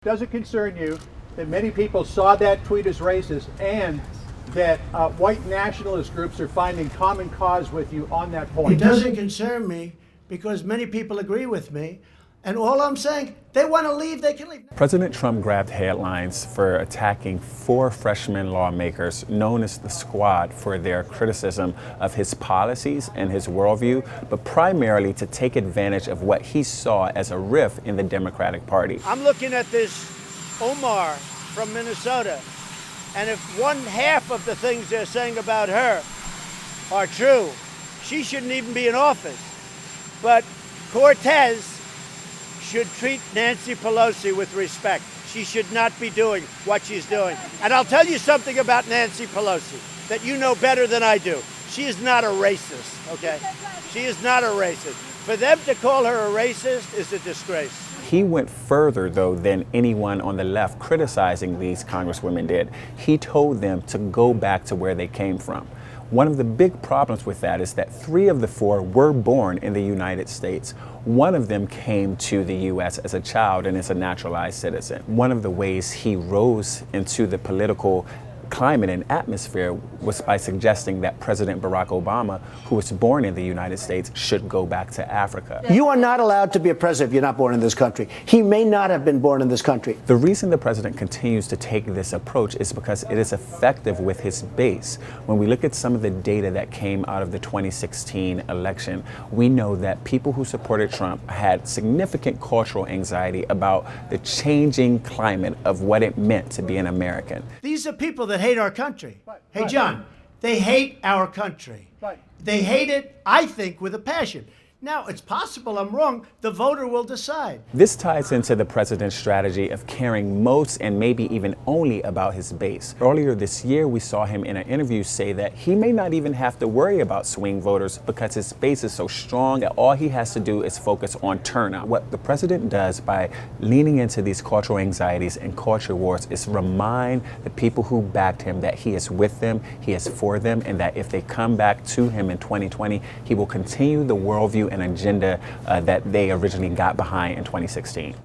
Does it concern you that many people saw that tweet as racist and that white nationalist groups are finding common cause with you on that point? It doesn't concern me because many people agree with me. And all I'm saying, they want to leave, they can leave. President Trump grabbed headlines for attacking 4 freshman lawmakers known as the Squad for their criticism of his policies and his worldview, but primarily to take advantage of what he saw as a rift in the Democratic Party. I'm looking at this Omar from Minnesota, and if 1/2 of the things they're saying about her are true, she shouldn't even be in office. But Cortez should treat Nancy Pelosi with respect. She should not be doing what she's doing. And I'll tell you something about Nancy Pelosi that you know better than I do. She is not a racist, okay? She is not a racist. For them to call her a racist is a disgrace. He went further, though, than anyone on the left criticizing these congresswomen did. He told them to go back to where they came from. One of the big problems with that is that 3 of the 4 were born in the United States. One of them came to the U.S. as a child and is a naturalized citizen. One of the ways he rose into the political climate and atmosphere was by suggesting that President Barack Obama, who was born in the United States, should go back to Africa. You are not allowed to be a president if you're not born in this country. He may not have been born in this country. The reason the president continues to take this approach is because it is effective with his base. When we look at some of the data that came out of the 2016 election, we know that people who supported Trump had significant cultural anxiety about the changing climate of what it meant to be an American. These are people that hate our country. Hey, John, they hate our country. They hate it, I think, with a passion. Now, it's possible I'm wrong. The voter will decide. This ties into the president's strategy of caring most and maybe even only about his base. Earlier this year, we saw him in an interview say that he may not even have to worry about swing voters because his base is so strong that all he has to do is focus on turnout. What the president does by leaning into these cultural anxieties and culture wars is remind the people who backed him that he is with them, he is for them, and that if they come back to him in 2020, he will continue the worldview and agenda that they originally got behind in 2016.